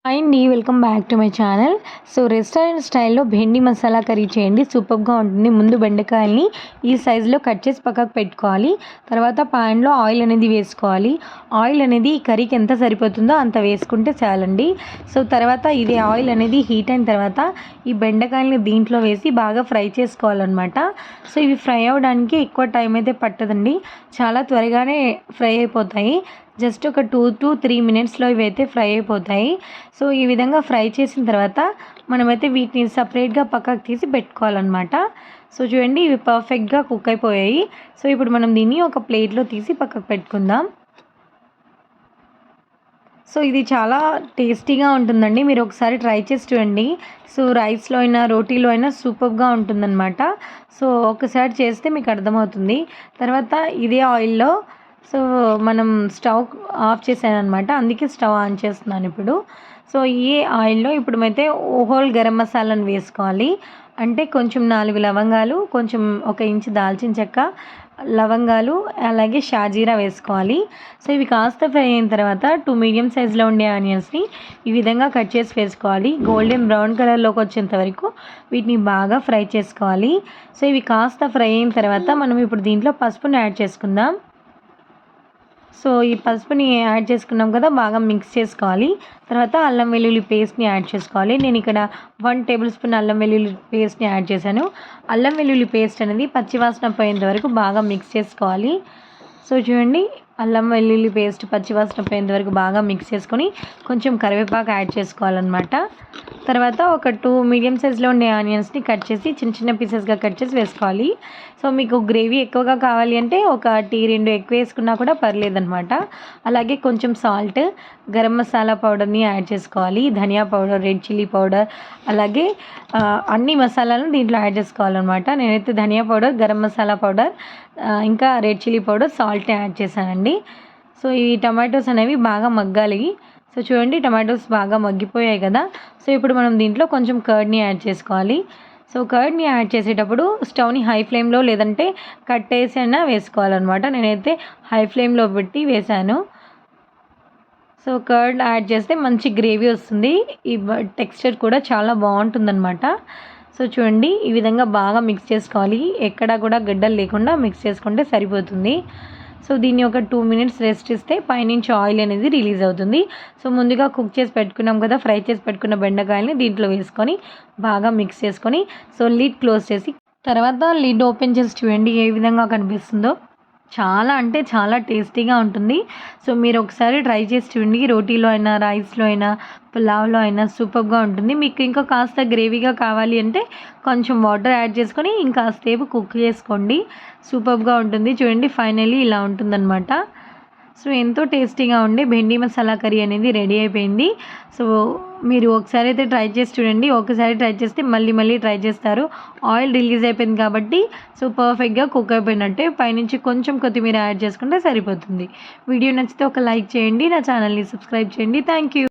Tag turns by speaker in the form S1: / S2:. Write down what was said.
S1: Hi అండి, welcome back to my channel. So restaurant స్టైల్లో భెండి masala curry చేయండి, సూపర్గా ఉంటుంది. ముందు బెండకాయల్ని ఈ సైజులో కట్ చేసి పక్కకు పెట్టుకోవాలి. తర్వాత ప్యాన్లో ఆయిల్ అనేది వేసుకోవాలి. ఆయిల్ అనేది ఈ కర్రీకి ఎంత సరిపోతుందో అంత వేసుకుంటే చాలండి. సో తర్వాత ఇదే ఆయిల్ అనేది హీట్ అయిన తర్వాత ఈ బెండకాయల్ని దీంట్లో వేసి బాగా ఫ్రై చేసుకోవాలన్నమాట. సో ఇవి ఫ్రై అవ్వడానికి ఎక్కువ టైం అయితే పట్టదండి, చాలా త్వరగానే ఫ్రై అయిపోతాయి. జస్ట్ ఒక 2 to 3 మినిట్స్లో ఇవైతే ఫ్రై అయిపోతాయి. సో ఈ విధంగా ఫ్రై చేసిన తర్వాత మనమైతే వీటిని సపరేట్గా పక్కకు తీసి పెట్టుకోవాలన్నమాట. సో చూడండి, ఇవి పర్ఫెక్ట్గా కుక్ అయిపోయాయి. సో ఇప్పుడు మనం దీన్ని ఒక ప్లేట్లో తీసి పక్కకు పెట్టుకుందాం. సో ఇది చాలా టేస్టీగా ఉంటుందండి, మీరు ఒకసారి ట్రై చేసి చూడండి. సో రైస్లో అయినా రోటీలో అయినా సూపర్గా ఉంటుందన్నమాట. సో ఒకసారి చేస్తే మీకు అర్థమవుతుంది. తర్వాత ఇదే ఆయిల్లో సో మనం స్టవ్ ఆఫ్ చేశానమాట, అందుకే స్టవ్ ఆన్ చేస్తున్నాను ఇప్పుడు. సో ఈ ఆయిల్లో ఇప్పుడు అయితే హోల్ గరం మసాలాను వేసుకోవాలి. అంటే కొంచెం 4 లవంగాలు, కొంచెం 1 ఇంచు దాల్చిన చెక్క, లవంగాలు, అలాగే షాజీరా వేసుకోవాలి. సో ఇవి కాస్త ఫ్రై అయిన తర్వాత 2 మీడియం సైజులో ఉండే ఆనియన్స్ని ఈ విధంగా కట్ చేసి వేసుకోవాలి. గోల్డెన్ బ్రౌన్ కలర్లోకి వచ్చేంత వరకు వీటిని బాగా ఫ్రై చేసుకోవాలి. సో ఇవి కాస్త ఫ్రై అయిన తర్వాత మనం ఇప్పుడు దీంట్లో పసుపుని యాడ్ చేసుకుందాం. సో ఈ పసుపుని యాడ్ చేసుకున్నాం కదా, బాగా మిక్స్ చేసుకోవాలి. తర్వాత అల్లం వెల్లుల్లి పేస్ట్ని యాడ్ చేసుకోవాలి. నేను ఇక్కడ 1 టేబుల్ స్పూన్ అల్లం వెల్లుల్లి పేస్ట్ని యాడ్ చేశాను. అల్లం వెల్లుల్లి పేస్ట్ అనేది పచ్చివాసన పోయేంత వరకు బాగా మిక్స్ చేసుకోవాలి. సో చూడండి, అల్లం వెల్లుల్లి పేస్ట్ పచ్చివాసన పోయేంత వరకు బాగా మిక్స్ చేసుకొని కొంచెం కరివేపాకు యాడ్ చేసుకోవాలన్నమాట. తర్వాత ఒక 2 మీడియం సైజులో ఉండే ఆనియన్స్ని కట్ చేసి చిన్న చిన్న పీసెస్గా కట్ చేసి వేసుకోవాలి. సో మీకు గ్రేవీ ఎక్కువగా కావాలి అంటే 1-2 ఎక్కువ వేసుకున్నా కూడా పర్లేదన్నమాట. అలాగే కొంచెం సాల్ట్, గరం మసాలా పౌడర్ని యాడ్ చేసుకోవాలి, ధనియా పౌడర్, రెడ్ చిల్లీ పౌడర్, అలాగే అన్ని మసాలాలను దీంట్లో యాడ్ చేసుకోవాలన్నమాట. నేనైతే ధనియా పౌడర్, గరం మసాలా పౌడర్, ఇంకా red chilli powder, salt add చేశానండి. సో ఈ టమాటోస్ అనేవి బాగా మగ్గాలి. సో చూడండి, టమాటోస్ బాగా మగ్గిపోయాయి కదా. సో ఇప్పుడు మనం దీంట్లో కొంచెం కర్డ్ని యాడ్ చేసుకోవాలి. సో కర్డ్ని యాడ్ చేసేటప్పుడు స్టవ్ని హై ఫ్లేమ్లో లేదంటే కట్టేసి అయినా వేసుకోవాలన్నమాట. నేనైతే హై ఫ్లేమ్లో పెట్టి వేశాను. సో కర్డ్ యాడ్ చేస్తే మంచి గ్రేవీ వస్తుంది, ఈ టెక్స్చర్ కూడా చాలా బాగుంటుందన్నమాట. సో చూడండి, ఈ విధంగా బాగా మిక్స్ చేసుకోవాలి, ఎక్కడా కూడా గడ్డలు లేకుండా మిక్స్ చేసుకుంటే సరిపోతుంది. సో దీన్ని ఒక 2 మినిట్స్ రెస్ట్ ఇస్తే పైనుంచి ఆయిల్ అనేది రిలీజ్ అవుతుంది. సో ముందుగా కుక్ చేసి పెట్టుకున్నాం కదా, ఫ్రై చేసి పెట్టుకున్న బెండకాయలని దీంట్లో వేసుకొని బాగా మిక్స్ చేసుకొని సో లిడ్ క్లోజ్ చేసి తర్వాత లిడ్ ఓపెన్ చేసి చూడండి ఏ విధంగా కనిపిస్తుందో. చాలా అంటే చాలా టేస్టీగా ఉంటుంది. సో మీరు ఒకసారి ట్రై చేసి చూడండి, రోటీలో అయినా, రైస్లో అయినా, పులావ్లో అయినా సూపర్గా ఉంటుంది. మీకు ఇంకా కాస్త గ్రేవీగా కావాలి అంటే కొంచెం వాటర్ యాడ్ చేసుకొని ఇంకాసేపు కుక్ చేసుకోండి, సూపర్గా ఉంటుంది. చూడండి, ఫైనల్లీ ఇలా ఉంటుందన్నమాట. సో ఎంతో టేస్టీగా ఉండే భెండి మసాలా కర్రీ అనేది రెడీ అయిపోయింది. సో మీరు ఒకసారి అయితే ట్రై చేసి చూడండి, ఒకసారి ట్రై చేస్తే మళ్ళీ మళ్ళీ ట్రై చేస్తారు. ఆయిల్ రిలీజ్ అయిపోయింది కాబట్టి సో పర్ఫెక్ట్గా కుక్ అయిపోయినట్టే. పైనుంచి కొంచెం కొత్తిమీర యాడ్ చేసుకుంటే సరిపోతుంది. వీడియో నచ్చితే ఒక లైక్ చేయండి, నా ఛానల్ని సబ్స్క్రైబ్ చేయండి. Thank you.